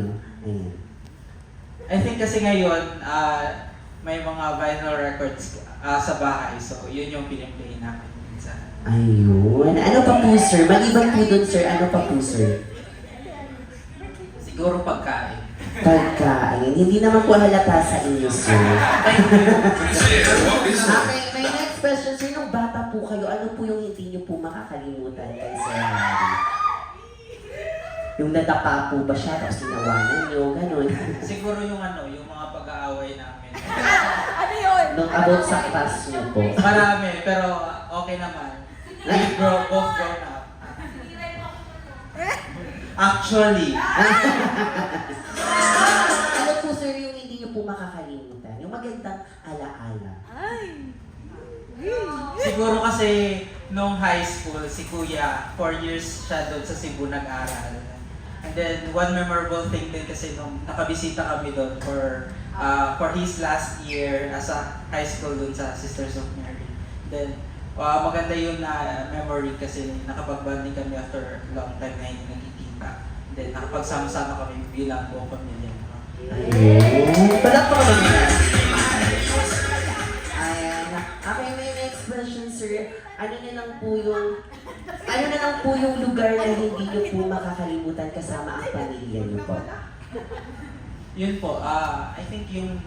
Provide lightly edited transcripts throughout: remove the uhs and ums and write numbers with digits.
Ayan. I think kasi ngayon, may mga vinyl records sa bahay. So, yun yung piniplay namin minsan. Ayun. Ano pa po, sir? Maliban po dun, sir. Ano pa po, sir? Siguro pagkain. Pagkain. Hindi naman po halata sa inyo, sir. Okay, my next question, sir. Nung bata po kayo, ano po yung hindi nyo po makakalimutan kay Sir Harry? Yung nadapa po ba siya, tapos tinawanan nyo, gano'n? Siguro yung yung mga pag-aaway namin. Ano yun? Nung about sa class nyo po. Marami, pero okay naman. We both grown up. Actually, Ano po, sir, yung hindi nyo po makakalimutan? Yung magandang alaala. Ay! siguro kasi nung high school, si Kuya, 4 years siya doon sa Cebu nag-aral. And then, one memorable thing din kasi nung nakabisita kami doon for his last year as a high school doon sa Sisters of Mary. Then, maganda yun na memory kasi nakapag-bonding kami after long time na hindi nagkikita. Then, nakapagsama-sama kami bilang buong pamilya. Ayun. Palakpakan naman. Ayan. Okay, may next question, sir. Ano na lang po yung lugar na hindi nyo po makakalimutan kasama ang pamilya nyo po? Yun po, I think yung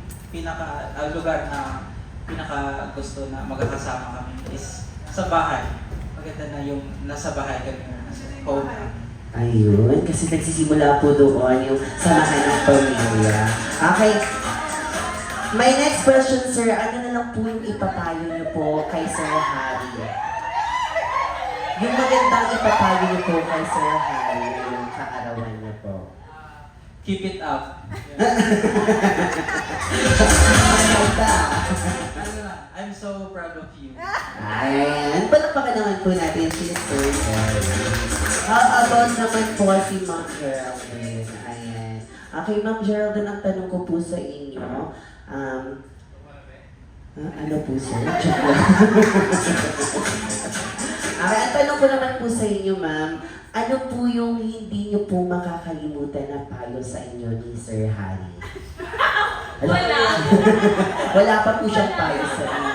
lugar na pinaka gusto na magkakasama kami is sa bahay. Maganda na yung nasa bahay kami, nasa home. Ayun, kasi nagsisimula po doon yung samahan ng pamilya. Okay. My next question, sir. Ano na lang po yung ipapayo niyo po kay Sir Harry? Yung magandang ipapayo niyo po kay Sir Harry yung kaarawan niyo po. Keep it up. I'm so proud of you. Ayan. Palakpakan naman po natin si Sir Harry. How about naman po si Ma'am Geraldine? Ayan. Okay, Ma'am Geraldine, ang tanong ko po sa inyo, ano po sir? Okay, ang tanong ko naman po sa inyo, ma'am, ano po yung hindi nyo po makakalimutan na payo sa inyo ni Sir Harry? Wala. Wala pa po siyang payo sa inyo.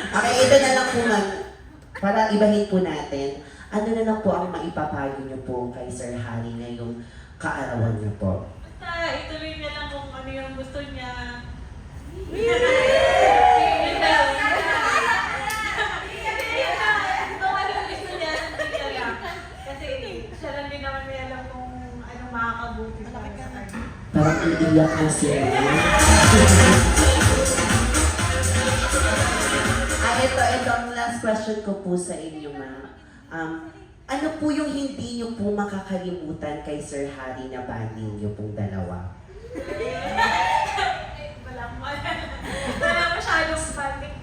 Okay, ito na lang po, ma'am. Para ibahin po natin, ano na lang po ang maipapayo nyo po kay Sir Harry ngayong kaarawan nyo po? Basta ituloy niya lang kung ano yung gusto niya. Kung ano yung gusto niya, hindi niya lang. Kasi siya lang din naman may alam kung anong makakabuti sa kanya. Parang iiyak na siya. Ito ang last question ko po sa inyo, ma'am. Ano po yung hindi nyo po makakalimutan kay Sir Harry na banding nyo pong dalawa? Wala masyadong banding.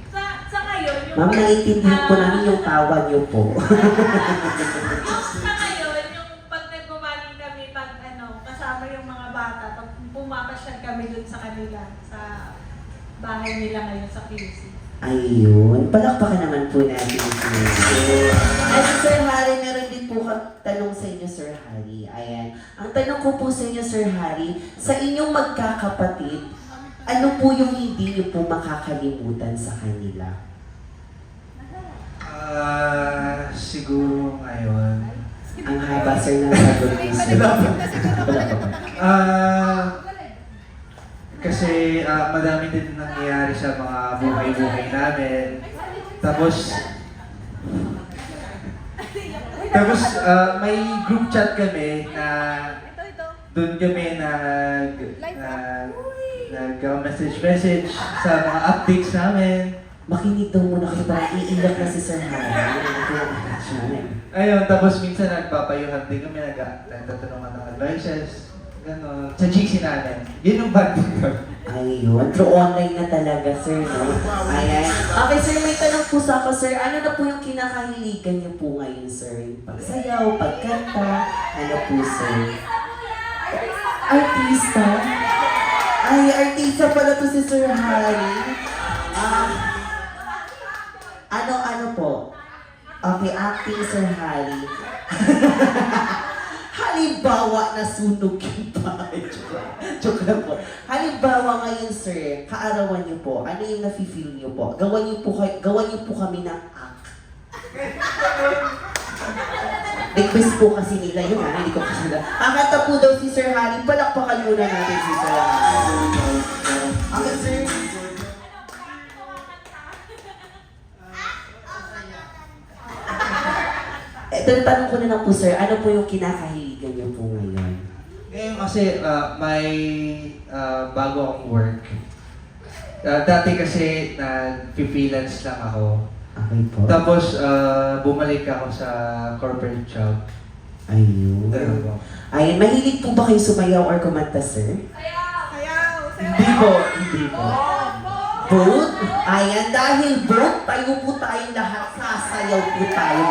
Sa ngayon, yung... Ma'am, naiintindihan po namin yung tawa nyo po. Sa ngayon, yung pag nagbabanding kami, pag kasama yung mga bata, pag pumapasyal kami dun sa kanila, sa bahay nila ngayon sa QC. Ayun. Palakpakan naman po natin. At Sir Harry, meron din po tanong sa inyo, Sir Harry. Ayan. Ang tanong ko po sa inyo, Sir Harry, sa inyong magkakapatid, ano po yung hindi niyo po makakalimutan sa kanila? Siguro ngayon. Ang haba, sir, ng sagot niyo, sir. Kasi madami din nangyayari sa mga buhay-buhay namin. Tapos may group chat kami na doon kami nag-message sa mga updates namin. Makinig daw muna kasi parang iiyak na si Sir Harry. Ayun, tapos minsan nagpapayuhan din kami, nagtatanungan ng advices. Ganon. Sa GC namin. Yun yung banding ko. Ayun. True online na talaga, sir, no? Ayan. Okay, sir, may tanong po sa ako, sir. Ano na po yung kinakahiligan niyo po ngayon, sir? Pagsayaw, pagkanta, ano po, sir? Artista? Ay, artista pala to si Sir Harry. Ano po? Okay, acting, Sir Harry. halimbawa nasunog yung bahay. Joke lang po. Halimbawa ngayon, sir, kaarawan niyo po, ano yung nafe-feel niyo po? Gawan niyo po kami ng act. Request po kasi nila yun, hindi ko kasi nila. Kakanta po daw si Sir Harry, palakpakan muna natin si Sir Harry. Okay, sir. Tanong ko na lang po, sir, ano po yung kinakahiligan niyo po ngayon? Ngayon kasi may bago akong work. Dati kasi nag-freelance lang ako. Okay po. Tapos bumalik ako sa corporate job. Ayun. Ganun po. Ayun, mahilig po ba kayo sumayaw or kumanta, sir? Hindi po, hindi po. Both? Ayan, dahil both, tayo po tayong lahat, sasayaw po tayo.